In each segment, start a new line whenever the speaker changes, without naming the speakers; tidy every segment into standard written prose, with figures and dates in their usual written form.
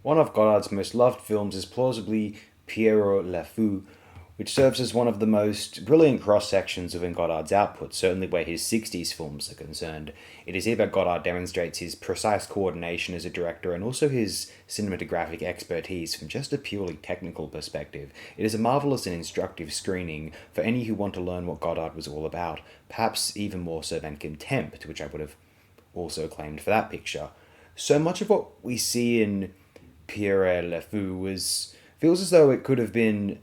One of Godard's most loved films is plausibly Pierrot le Fou, which serves as one of the most brilliant cross sections within Godard's output, certainly where his 60s films are concerned. It is here that Godard demonstrates his precise coordination as a director and also his cinematographic expertise from just a purely technical perspective. It is a marvelous and instructive screening for any who want to learn what Godard was all about, perhaps even more so than Contempt, which I would have also claimed for that picture. So much of what we see in Pierrot le Fou feels as though it could have been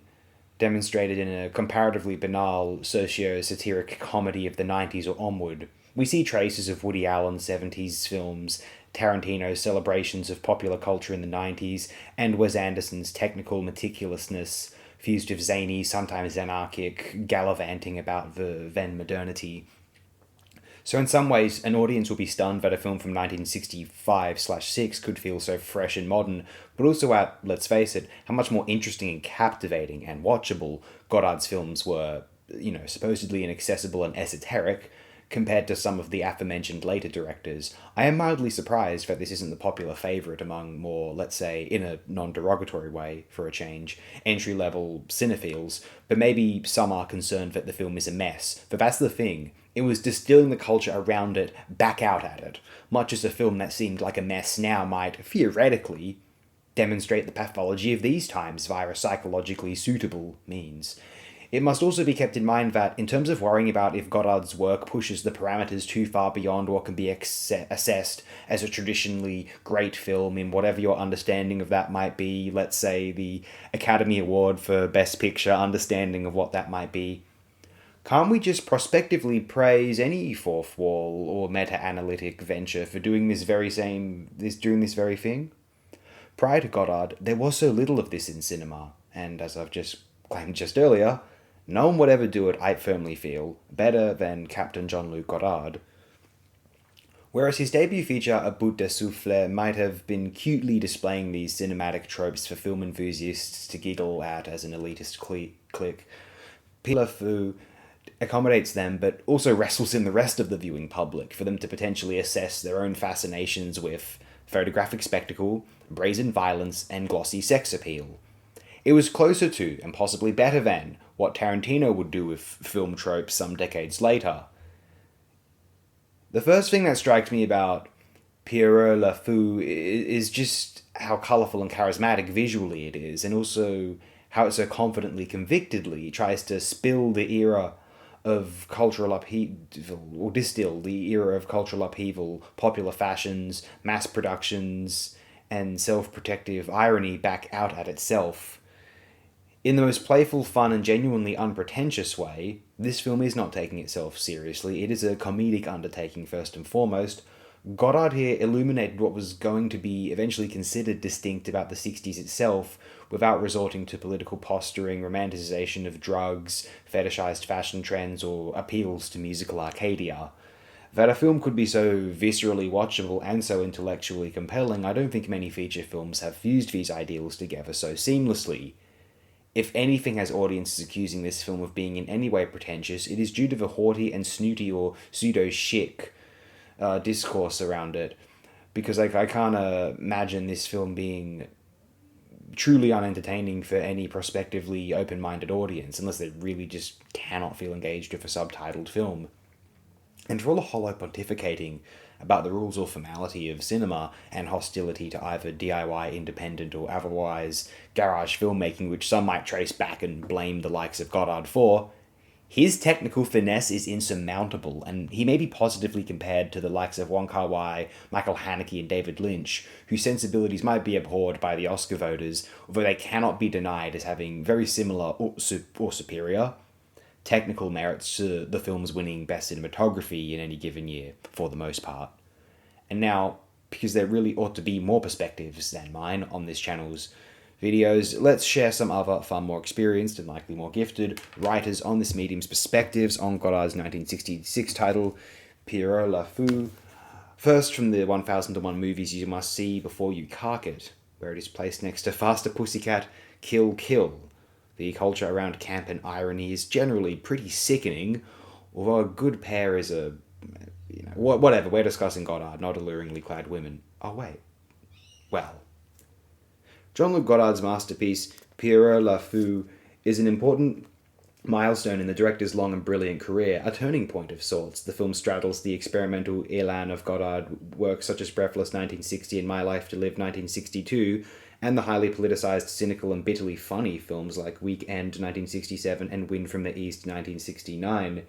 demonstrated in a comparatively banal socio-satiric comedy of the 90s or onward. We see traces of Woody Allen's 70s films, Tarantino's celebrations of popular culture in the 90s, and Wes Anderson's technical meticulousness fused with zany, sometimes anarchic, gallivanting about the then modernity. So in some ways, an audience will be stunned that a film from 1965/6 could feel so fresh and modern, but also at, let's face it, how much more interesting and captivating and watchable Godard's films were, supposedly inaccessible and esoteric, compared to some of the aforementioned later directors. I am mildly surprised that this isn't the popular favourite among more, let's say, in a non-derogatory way, for a change, entry-level cinephiles, but maybe some are concerned that the film is a mess. But that's the thing. It was distilling the culture around it back out at it, much as a film that seemed like a mess now might, theoretically, demonstrate the pathology of these times via psychologically suitable means. It must also be kept in mind that, in terms of worrying about if Godard's work pushes the parameters too far beyond what can be assessed as a traditionally great film in whatever your understanding of that might be, let's say the Academy Award for Best Picture understanding of what that might be, can't we just prospectively praise any fourth wall or meta-analytic venture for doing this very thing? Prior to Godard, there was so little of this in cinema, and as I've just claimed just earlier, no one would ever do it, I firmly feel, better than Captain Jean-Luc Godard. Whereas his debut feature, A Bout de Souffle, might have been cutely displaying these cinematic tropes for film enthusiasts to giggle at as an elitist clique, Pierrot le Fou accommodates them, but also wrestles in the rest of the viewing public for them to potentially assess their own fascinations with photographic spectacle, brazen violence, and glossy sex appeal. It was closer to, and possibly better than, what Tarantino would do with film tropes some decades later. The first thing that strikes me about Pierrot le Fou is just how colourful and charismatic visually it is, and also how it so confidently, convictedly tries to spill the era of cultural upheaval, or distill the era of cultural upheaval, popular fashions, mass productions, and self-protective irony back out at itself. In the most playful, fun, and genuinely unpretentious way, this film is not taking itself seriously. It is a comedic undertaking first and foremost. Godard here illuminated what was going to be eventually considered distinct about the 60s itself, without resorting to political posturing, romanticization of drugs, fetishized fashion trends, or appeals to musical Arcadia. That a film could be so viscerally watchable and so intellectually compelling, I don't think many feature films have fused these ideals together so seamlessly. If anything has audiences accusing this film of being in any way pretentious, it is due to the haughty and snooty or pseudo-chic discourse around it, because I can't imagine this film being truly unentertaining for any prospectively open-minded audience, unless they really just cannot feel engaged with a subtitled film. And for all the hollow pontificating about the rules or formality of cinema and hostility to either DIY, independent, or otherwise garage filmmaking, which some might trace back and blame the likes of Godard for, his technical finesse is insurmountable, and he may be positively compared to the likes of Wong Kar-wai, Michael Haneke, and David Lynch, whose sensibilities might be abhorred by the Oscar voters, although they cannot be denied as having very similar or superior technical merits to the films winning Best Cinematography in any given year, for the most part. And now, because there really ought to be more perspectives than mine on this channel's videos, let's share some other far more experienced and likely more gifted writers on this medium's perspectives on Godard's 1966 title, Pierrot le Fou. First, from the 1001 movies you must see before you cark it, where it is placed next to Faster Pussycat, Kill Kill. The culture around camp and irony is generally pretty sickening, although a good pair is whatever, we're discussing Godard, not alluringly clad women. Oh wait, well, Jean-Luc Godard's masterpiece, Pierrot le Fou, is an important milestone in the director's long and brilliant career, a turning point of sorts. The film straddles the experimental elan of Godard works such as Breathless 1960 and My Life to Live 1962, and the highly politicized, cynical, and bitterly funny films like Weekend 1967 and Wind from the East 1969.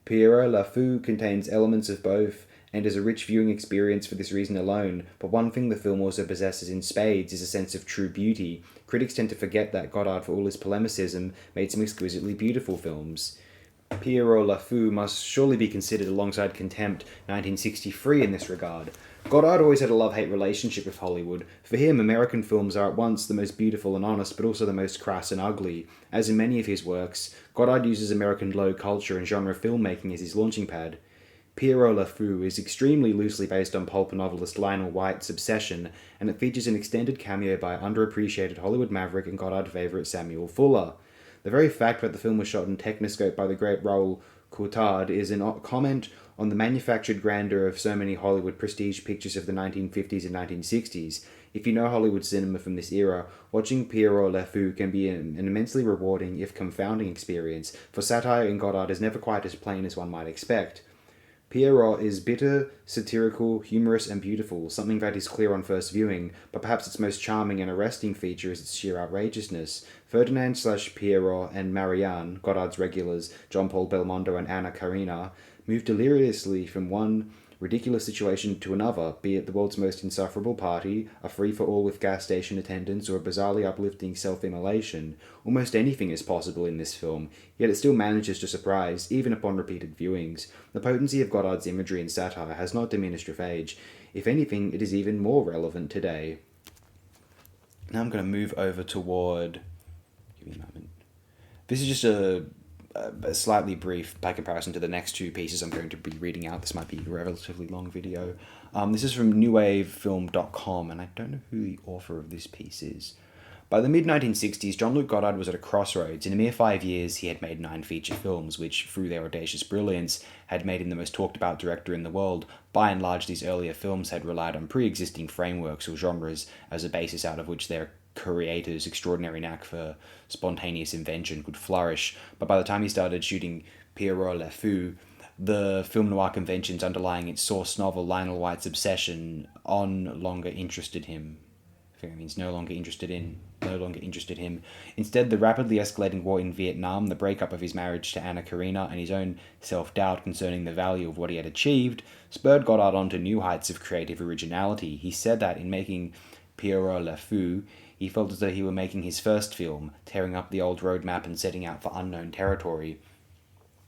Pierrot le Fou contains elements of both and is a rich viewing experience for this reason alone, but one thing the film also possesses in spades is a sense of true beauty. Critics tend to forget that Godard, for all his polemicism, made some exquisitely beautiful films. Pierrot le Fou must surely be considered alongside Contempt 1963 in this regard. Godard always had a love-hate relationship with Hollywood. For him, American films are at once the most beautiful and honest, but also the most crass and ugly. As in many of his works, Godard uses American low culture and genre filmmaking as his launching pad. Pierrot le Fou is extremely loosely based on pulp novelist Lionel White's Obsession, and it features an extended cameo by underappreciated Hollywood maverick and Godard favourite Samuel Fuller. The very fact that the film was shot in Techniscope by the great Raoul Courtade is a comment on the manufactured grandeur of so many Hollywood prestige pictures of the 1950s and 1960s. If you know Hollywood cinema from this era, watching Pierrot le Fou can be an immensely rewarding, if confounding, experience, for satire in Godard is never quite as plain as one might expect. Pierrot is bitter, satirical, humorous, and beautiful, something that is clear on first viewing, but perhaps its most charming and arresting feature is its sheer outrageousness. Ferdinand/Pierrot and Marianne, Godard's regulars, John Paul Belmondo and Anna Karina, move deliriously from one ridiculous situation to another, be it the world's most insufferable party, a free-for-all with gas station attendants, or a bizarrely uplifting self-immolation. Almost anything is possible in this film, yet it still manages to surprise, even upon repeated viewings. The potency of Godard's imagery and satire has not diminished with age. If anything, it is even more relevant today. Now I'm going to move over toward... Give me a moment. This is just a slightly brief by comparison to the next two pieces I'm going to be reading out. This might be a relatively long video. This is from newwavefilm.com, and I don't know who the author of this piece is. By the mid-1960s, Jean-Luc Godard was at a crossroads. In a mere 5 years, he had made 9 feature films, which, through their audacious brilliance, had made him the most talked-about director in the world. By and large, these earlier films had relied on pre-existing frameworks or genres as a basis out of which their creator's extraordinary knack for spontaneous invention could flourish, but by the time he started shooting Pierrot le Fou, the film noir conventions underlying its source novel Lionel White's Obsession longer interested him. I think it means no longer interested him. Instead, the rapidly escalating war in Vietnam, the breakup of his marriage to Anna Karina, and his own self-doubt concerning the value of what he had achieved spurred Godard on to new heights of creative originality. He said that in making Pierrot le Fou, he felt as though he were making his first film, tearing up the old roadmap and setting out for unknown territory.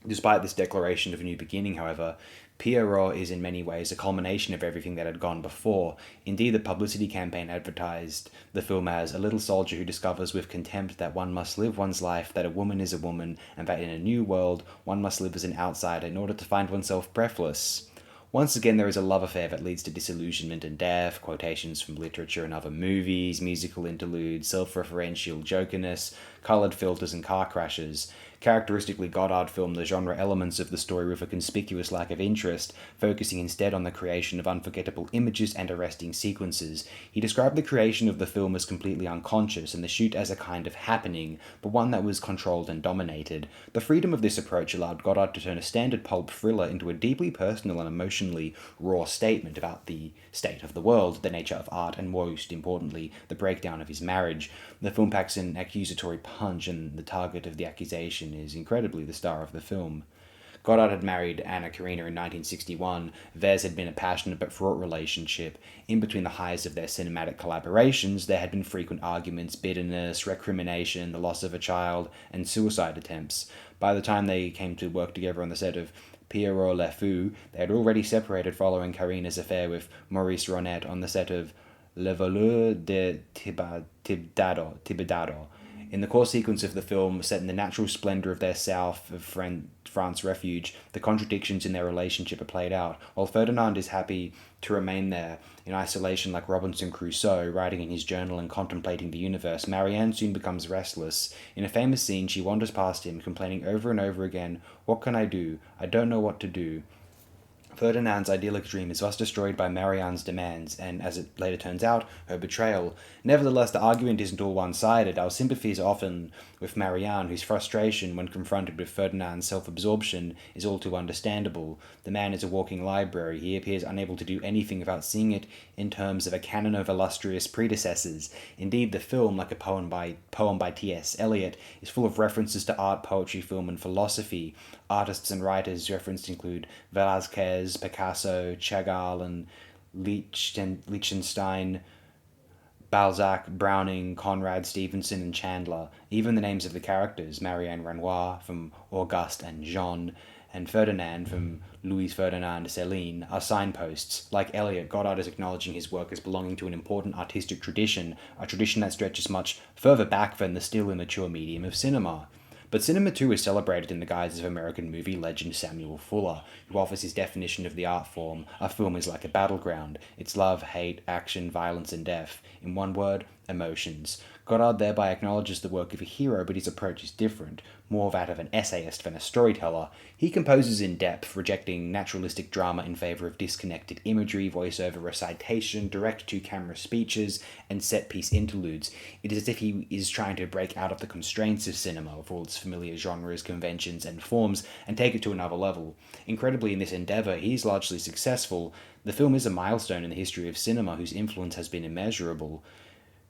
Despite this declaration of a new beginning, however, Pierrot is in many ways a culmination of everything that had gone before. Indeed, the publicity campaign advertised the film as a little soldier who discovers with contempt that one must live one's life, that a woman is a woman, and that in a new world one must live as an outsider in order to find oneself breathless. Once again, there is a love affair that leads to disillusionment and death, quotations from literature and other movies, musical interludes, self-referential jokerness, coloured filters and car crashes. Characteristically, Godard filmed the genre elements of the story with a conspicuous lack of interest, focusing instead on the creation of unforgettable images and arresting sequences. He described the creation of the film as completely unconscious and the shoot as a kind of happening, but one that was controlled and dominated. The freedom of this approach allowed Godard to turn a standard pulp thriller into a deeply personal and emotionally raw statement about the state of the world, the nature of art, and most importantly, the breakdown of his marriage. The film packs an accusatory punch, and the target of the accusation is incredibly the star of the film. Godard had married Anna Karina in 1961. Theirs had been a passionate but fraught relationship. In between the highs of their cinematic collaborations, there had been frequent arguments, bitterness, recrimination, the loss of a child, and suicide attempts. By the time they came to work together on the set of Pierrot le Fou, they had already separated following Karina's affair with Maurice Ronet on the set of Le Voleur de Tibidado. In the core sequence of the film, set in the natural splendour of their south of France refuge, the contradictions in their relationship are played out. While Ferdinand is happy to remain there in isolation like Robinson Crusoe, writing in his journal and contemplating the universe, Marianne soon becomes restless. In a famous scene, she wanders past him, complaining over and over again, "What can I do? I don't know what to do." Ferdinand's idyllic dream is thus destroyed by Marianne's demands, and, as it later turns out, her betrayal. Nevertheless, the argument isn't all one-sided. Our sympathies are often with Marianne, whose frustration when confronted with Ferdinand's self-absorption is all too understandable. The man is a walking library. He appears unable to do anything without seeing it in terms of a canon of illustrious predecessors. Indeed, the film, like a poem by T.S. Eliot, is full of references to art, poetry, film, and philosophy. Artists and writers referenced include Velázquez, Picasso, Chagall, and Liechtenstein, Balzac, Browning, Conrad, Stevenson, and Chandler. Even the names of the characters, Marianne Renoir from Auguste and Jean, and Ferdinand from Louis Ferdinand Céline, are signposts. Like Eliot, Godard is acknowledging his work as belonging to an important artistic tradition, a tradition that stretches much further back than the still immature medium of cinema. But cinema too is celebrated in the guise of American movie legend Samuel Fuller, who offers his definition of the art form: a film is like a battleground. It's love, hate, action, violence, and death. In one word, emotions. Godard thereby acknowledges the work of a hero, but his approach is different, more that of an essayist than a storyteller. He composes in depth, rejecting naturalistic drama in favor of disconnected imagery, voiceover recitation, direct-to-camera speeches, and set-piece interludes. It is as if he is trying to break out of the constraints of cinema, with all its familiar genres, conventions, and forms, and take it to another level. Incredibly, in this endeavor, he is largely successful. The film is a milestone in the history of cinema whose influence has been immeasurable.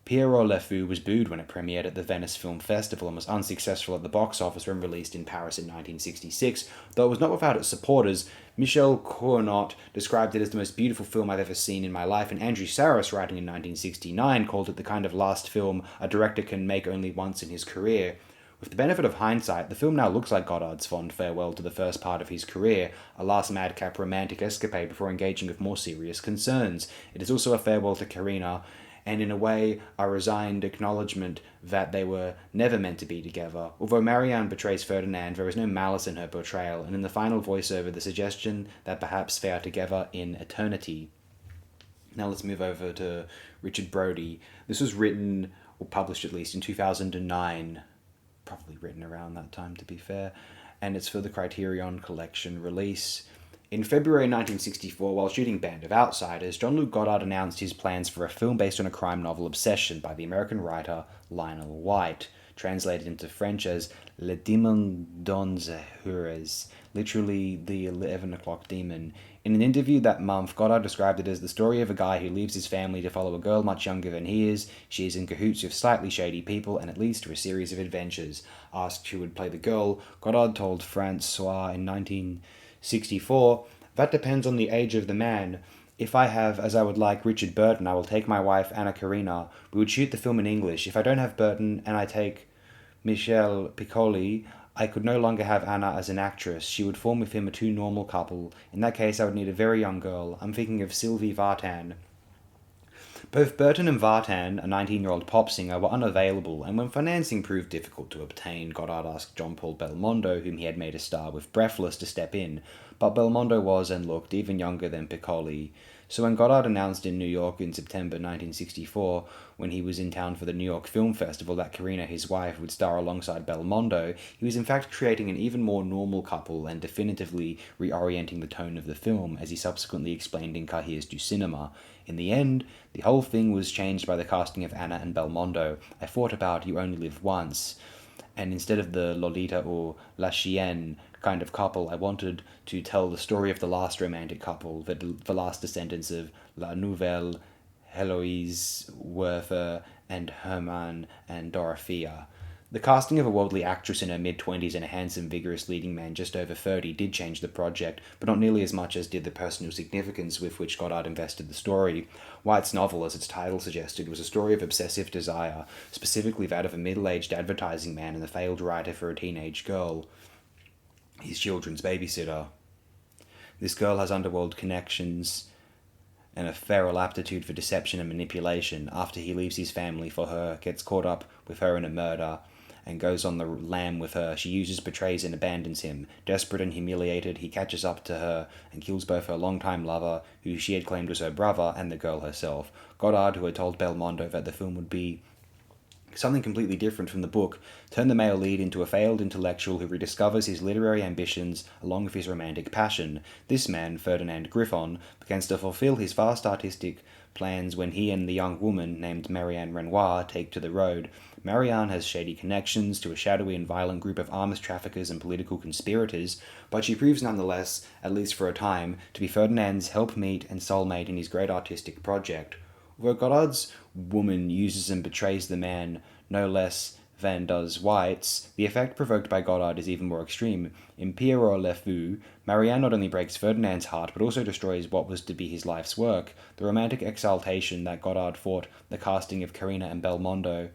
Pierrot le Fou was booed when it premiered at the Venice Film Festival and was unsuccessful at the box office when released in Paris in 1966. Though it was not without its supporters, Michel Cournot described it as the most beautiful film I've ever seen in my life, and Andrew Sarris, writing in 1969, called it the kind of last film a director can make only once in his career. With the benefit of hindsight, the film now looks like Godard's fond farewell to the first part of his career, a last madcap romantic escapade before engaging with more serious concerns. It is also a farewell to Carina, and in a way, a resigned acknowledgement that they were never meant to be together. Although Marianne betrays Ferdinand, there is no malice in her portrayal, and in the final voiceover, the suggestion that perhaps they are together in eternity. Now let's move over to Richard Brody. This was written, or published at least, in 2009. Probably written around that time, to be fair. And it's for the Criterion Collection release. In February 1964, while shooting Band of Outsiders, Jean-Luc Godard announced his plans for a film based on a crime novel Obsession by the American writer Lionel White, translated into French as Le Démon dans Heures, literally the 11 o'clock demon. In an interview that month, Godard described it as the story of a guy who leaves his family to follow a girl much younger than he is. She is in cahoots with slightly shady people and it leads to a series of adventures. Asked who would play the girl, Godard told Francois in 1964, "That depends on the age of the man. If I have, as I would like, Richard Burton, I will take my wife, Anna Karina. We would shoot the film in English. If I don't have Burton and I take Michel Piccoli, I could no longer have Anna as an actress. She would form with him a too normal couple. In that case, I would need a very young girl. I'm thinking of Sylvie Vartan." Both Burton and Vartan, a 19-year-old pop singer, were unavailable, and when financing proved difficult to obtain, Godard asked Jean-Paul Belmondo, whom he had made a star with Breathless, to step in. But Belmondo was and looked even younger than Piccoli. So when Godard announced in New York in September 1964, when he was in town for the New York Film Festival, that Karina, his wife, would star alongside Belmondo, he was in fact creating an even more normal couple and definitively reorienting the tone of the film, as he subsequently explained in Cahiers du Cinema. In the end, the whole thing was changed by the casting of Anna and Belmondo. I thought about You Only Live Once, and instead of the Lolita or La Chienne kind of couple, I wanted to tell the story of the last romantic couple, the last descendants of La Nouvelle, Heloise, Werther, and Herman and Dorothea. The casting of a worldly actress in her mid-20s and a handsome, vigorous leading man just over 30 did change the project, but not nearly as much as did the personal significance with which Godard invested the story. White's novel, as its title suggested, was a story of obsessive desire, specifically that of a middle-aged advertising man and the failed writer for a teenage girl, his children's babysitter. This girl has underworld connections and a feral aptitude for deception and manipulation. After he leaves his family for her, gets caught up with her in a murder, and goes on the lam with her, she uses, betrays, and abandons him. Desperate and humiliated, he catches up to her and kills both her longtime lover, who she had claimed was her brother, and the girl herself. Godard, who had told Belmondo that the film would be something completely different from the book, turn the male lead into a failed intellectual who rediscovers his literary ambitions along with his romantic passion. This man, Ferdinand Griffon, begins to fulfill his vast artistic plans when he and the young woman, named Marianne Renoir, take to the road. Marianne has shady connections to a shadowy and violent group of arms traffickers and political conspirators, but she proves nonetheless, at least for a time, to be Ferdinand's helpmeet and soulmate in his great artistic project. Although Godard's woman uses and betrays the man no less than does White's, the effect provoked by Godard is even more extreme. In Pierrot le Fou, Marianne not only breaks Ferdinand's heart, but also destroys what was to be his life's work. The romantic exaltation that Godard thought the casting of Carina and Belmondo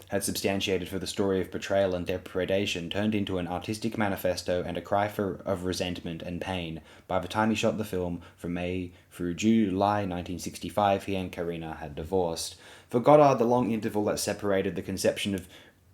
had substantiated for the story of betrayal and depredation turned into an artistic manifesto and a cry of resentment and pain. By the time he shot the film, from May through July 1965, he and Carina had divorced. For Godard, the long interval that separated the conception of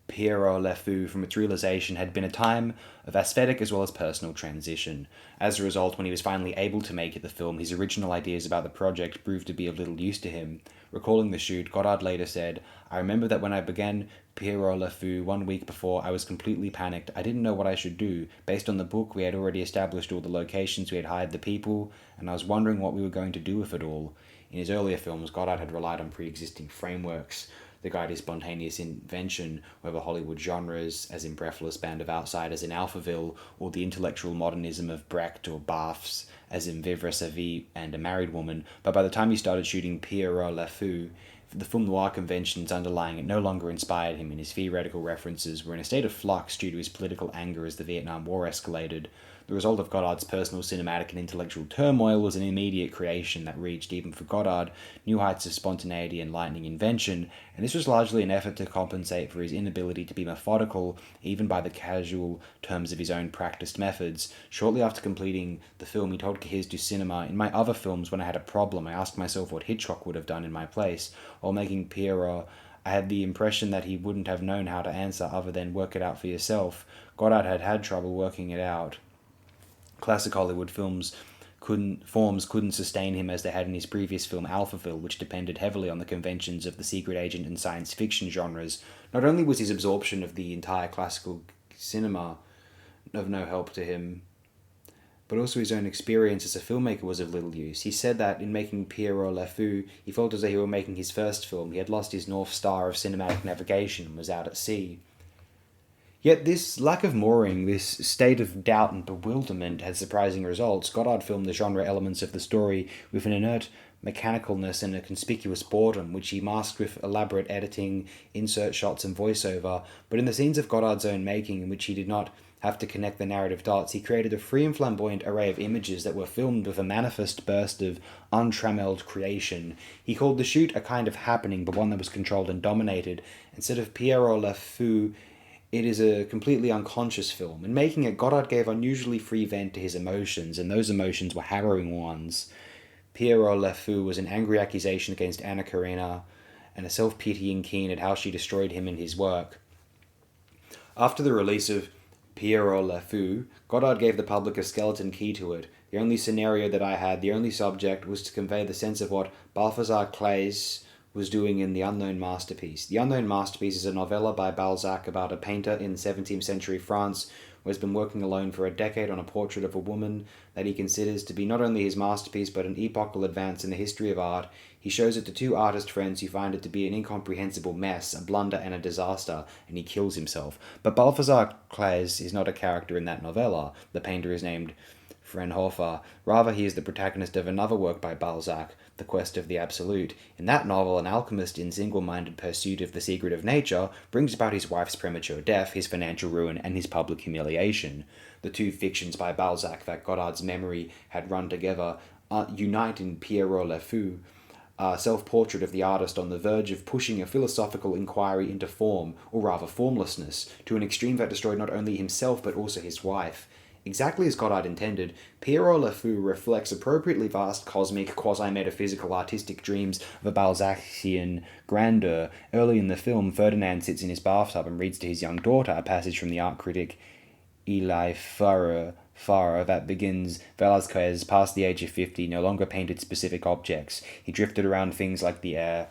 Pierrot le Fou from its realization had been a time of aesthetic as well as personal transition. As a result, when he was finally able to make the film, his original ideas about the project proved to be of little use to him. Recalling the shoot, Godard later said, "I remember that when I began Pierrot le Fou 1 week before, I was completely panicked. I didn't know what I should do. Based on the book, we had already established all the locations, we had hired the people, and I was wondering what we were going to do with it all." In his earlier films, Godard had relied on pre-existing frameworks to guide his spontaneous invention, whether Hollywood genres, as in Breathless Band of Outsiders in Alphaville, or the intellectual modernism of Brecht or Barthes, as in Vivre sa vie and A Married Woman. But by the time he started shooting Pierrot le Fou, the film noir conventions underlying it no longer inspired him, and his theoretical references were in a state of flux due to his political anger as the Vietnam War escalated. The result of Godard's personal, cinematic, and intellectual turmoil was an immediate creation that reached, even for Godard, new heights of spontaneity and lightning invention, and this was largely an effort to compensate for his inability to be methodical, even by the casual terms of his own practiced methods. Shortly after completing the film, he told Cahiers du Cinema, "In my other films, when I had a problem, I asked myself what Hitchcock would have done in my place. While making Pierrot, I had the impression that he wouldn't have known how to answer other than work it out for yourself." Godard had had trouble working it out. Classic Hollywood forms couldn't sustain him as they had in his previous film Alphaville, which depended heavily on the conventions of the secret agent and science fiction genres. Not only was his absorption of the entire classical cinema of no help to him, but also his own experience as a filmmaker was of little use. He said that in making Pierrot le Fou, he felt as though he were making his first film. He had lost his North Star of cinematic navigation and was out at sea. Yet this lack of mooring, this state of doubt and bewilderment had surprising results. Godard filmed the genre elements of the story with an inert mechanicalness and a conspicuous boredom, which he masked with elaborate editing, insert shots and voiceover. But in the scenes of Godard's own making, in which he did not have to connect the narrative dots, he created a free and flamboyant array of images that were filmed with a manifest burst of untrammeled creation. He called the shoot a kind of happening, but one that was controlled and dominated. Instead of Pierrot le Fou, it is a completely unconscious film. In making it, Godard gave unusually free vent to his emotions, and those emotions were harrowing ones. Pierrot le Fou was an angry accusation against Anna Karenina, and a self-pitying keen at how she destroyed him and his work. After the release of Pierrot le Fou, Godard gave the public a skeleton key to it. The only scenario that I had, the only subject, was to convey the sense of what Balthazar Claes was doing in The Unknown Masterpiece. The Unknown Masterpiece is a novella by Balzac about a painter in 17th century France who has been working alone for a decade on a portrait of a woman that he considers to be not only his masterpiece but an epochal advance in the history of art. He shows it to two artist friends who find it to be an incomprehensible mess, a blunder and a disaster, and he kills himself. But Balthazar Claes is not a character in that novella. The painter is named Fraunhofer. Rather, he is the protagonist of another work by Balzac, The Quest of the Absolute. In that novel, an alchemist in single-minded pursuit of the secret of nature brings about his wife's premature death, his financial ruin, and his public humiliation. The two fictions by Balzac that Godard's memory had run together unite in Pierrot le Fou, a self-portrait of the artist on the verge of pushing a philosophical inquiry into form, or rather formlessness, to an extreme that destroyed not only himself but also his wife. Exactly as Godard intended, Pierrot le Fou reflects appropriately vast cosmic, quasi-metaphysical artistic dreams of a Balzacian grandeur. Early in the film, Ferdinand sits in his bathtub and reads to his young daughter a passage from the art critic Eli Farrer that begins, "Velázquez, past the age of 50, no longer painted specific objects. He drifted around things like the air,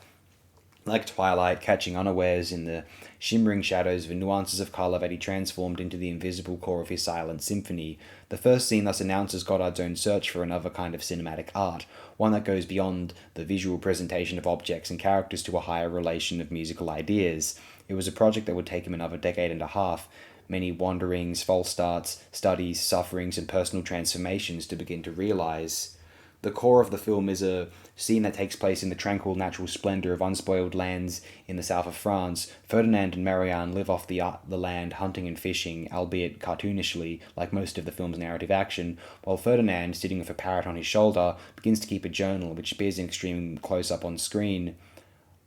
Like twilight catching unawares in the shimmering shadows of nuances of colour that he transformed into the invisible core of his silent symphony, the first scene thus announces Godard's own search for another kind of cinematic art, one that goes beyond the visual presentation of objects and characters to a higher relation of musical ideas. It was a project that would take him another decade and a half, many wanderings, false starts, studies, sufferings, and personal transformations to begin to realise. The core of the film is a scene that takes place in the tranquil natural splendour of unspoiled lands in the south of France. Ferdinand and Marianne live off the land, hunting and fishing, albeit cartoonishly, like most of the film's narrative action, while Ferdinand, sitting with a parrot on his shoulder, begins to keep a journal, which appears in extreme close-up on screen,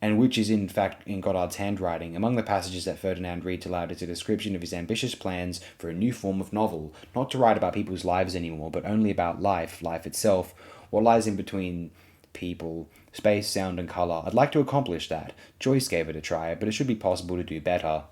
and which is in fact in Godard's handwriting. Among the passages that Ferdinand reads aloud is a description of his ambitious plans for a new form of novel, not to write about people's lives anymore, but only about life itself, what lies in between people, space, sound, and colour. I'd like to accomplish that. Joyce gave it a try, but it should be possible to do better.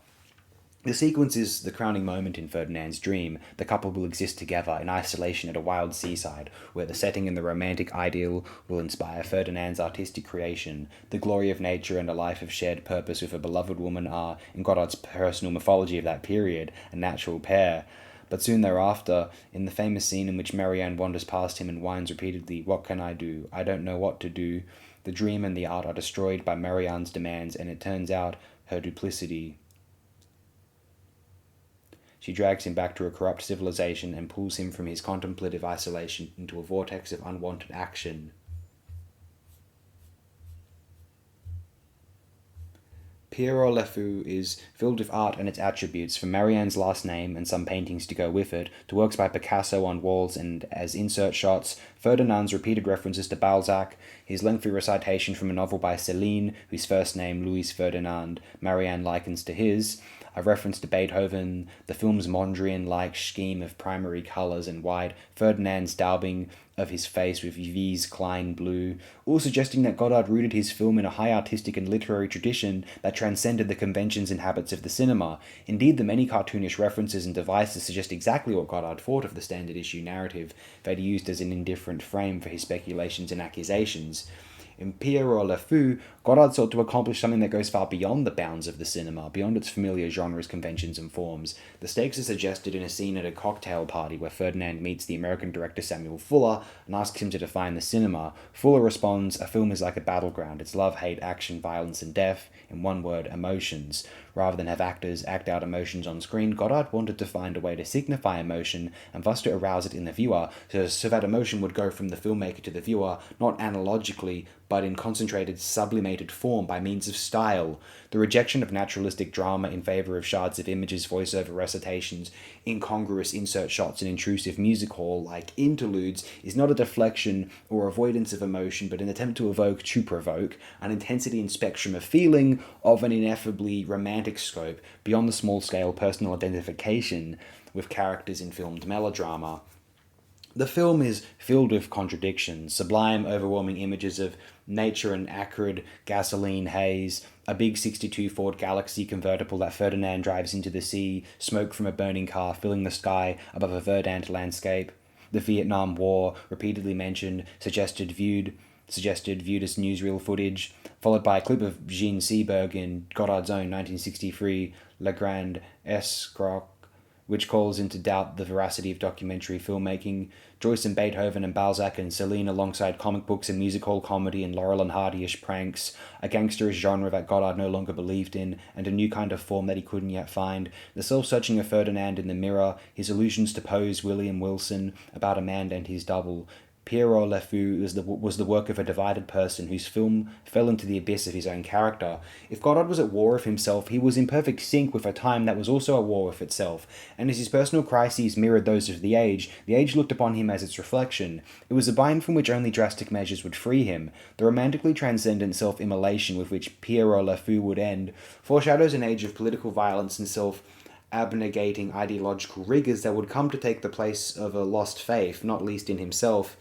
The sequence is the crowning moment in Ferdinand's dream. The couple will exist together in isolation at a wild seaside, where the setting and the romantic ideal will inspire Ferdinand's artistic creation. The glory of nature and a life of shared purpose with a beloved woman are, in Godard's personal mythology of that period, a natural pair. But soon thereafter, in the famous scene in which Marianne wanders past him and whines repeatedly, "What can I do? I don't know what to do," the dream and the art are destroyed by Marianne's demands, and it turns out her duplicity. She drags him back to a corrupt civilization and pulls him from his contemplative isolation into a vortex of unwanted action. Pierrot le Fou is filled with art and its attributes, from Marianne's last name and some paintings to go with it, to works by Picasso on walls and as insert shots, Ferdinand's repeated references to Balzac, his lengthy recitation from a novel by Céline, whose first name, Louis Ferdinand, Marianne likens to his, a reference to Beethoven, the film's Mondrian-like scheme of primary colours and white, Ferdinand's daubing of his face with Yves Klein blue, all suggesting that Godard rooted his film in a high artistic and literary tradition that transcended the conventions and habits of the cinema. Indeed, the many cartoonish references and devices suggest exactly what Godard thought of the standard issue narrative that he used as an indifferent frame for his speculations and accusations. In Pierrot le Fou, Godard sought to accomplish something that goes far beyond the bounds of the cinema, beyond its familiar genres, conventions, and forms. The stakes are suggested in a scene at a cocktail party where Ferdinand meets the American director Samuel Fuller and asks him to define the cinema. Fuller responds, "A film is like a battleground. It's love, hate, action, violence, and death. In one word, emotions." Rather than have actors act out emotions on screen, Godard wanted to find a way to signify emotion and thus to arouse it in the viewer, so that emotion would go from the filmmaker to the viewer, not analogically, but in concentrated, sublimated form by means of style. The rejection of naturalistic drama in favour of shards of images, voiceover recitations, incongruous insert shots, and intrusive music hall-like interludes is not a deflection or avoidance of emotion, but an attempt to evoke, to provoke, an intensity and spectrum of feeling of an ineffably romantic scope beyond the small-scale personal identification with characters in filmed melodrama. The film is filled with contradictions, sublime, overwhelming images of nature and acrid gasoline haze, a big 62 Ford Galaxy convertible that Ferdinand drives into the sea, smoke from a burning car filling the sky above a verdant landscape, the Vietnam War, repeatedly mentioned, suggested viewed as newsreel footage, followed by a clip of Jean Seberg in Godard's own 1963 Le Grand Escroc, which calls into doubt the veracity of documentary filmmaking, Joyce and Beethoven and Balzac and Céline alongside comic books and music hall comedy and Laurel and Hardy-ish pranks, a gangsterish genre that Godard no longer believed in, and a new kind of form that he couldn't yet find, the self-searching of Ferdinand in the mirror, his allusions to Poe's William Wilson, about a man and his double. Pierrot le Fou was the work of a divided person whose film fell into the abyss of his own character. If Godard was at war with himself, he was in perfect sync with a time that was also at war with itself, and as his personal crises mirrored those of the age looked upon him as its reflection. It was a bind from which only drastic measures would free him. The romantically transcendent self-immolation with which Pierrot le Fou would end foreshadows an age of political violence and self-abnegating ideological rigours that would come to take the place of a lost faith, not least in himself.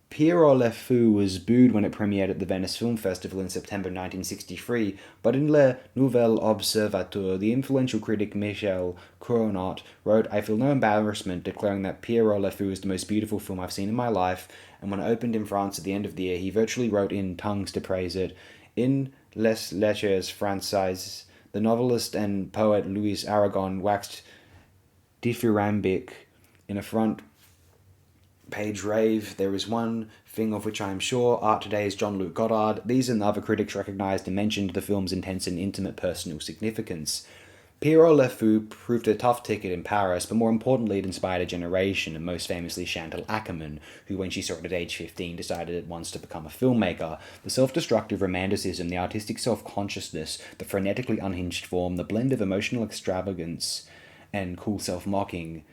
Pierrot le Fou was booed when it premiered at the Venice Film Festival in September 1963, but in Le Nouvel Observateur, the influential critic Michel Cournot wrote, "I feel no embarrassment declaring that Pierrot le Fou is the most beautiful film I've seen in my life," and when it opened in France at the end of the year, he virtually wrote in tongues to praise it. In Les Lettres Françaises, the novelist and poet Louis Aragon waxed dithyrambic in a front page rave. There is one thing of which I am sure, art today's Jean-Luc Godard. These and other critics recognised and mentioned the film's intense and intimate personal significance. Pierrot le Fou proved a tough ticket in Paris, but more importantly it inspired a generation, and most famously Chantal Akerman, who when she saw it at age 15 decided at once to become a filmmaker. The self-destructive romanticism, the artistic self-consciousness, the frenetically unhinged form, the blend of emotional extravagance and cool self-mocking,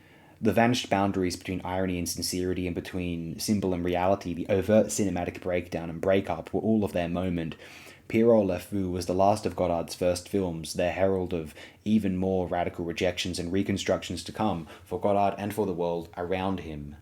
the vanished boundaries between irony and sincerity and between symbol and reality, the overt cinematic breakdown and breakup were all of their moment. Pierrot le Fou was the last of Godard's first films, their herald of even more radical rejections and reconstructions to come for Godard and for the world around him.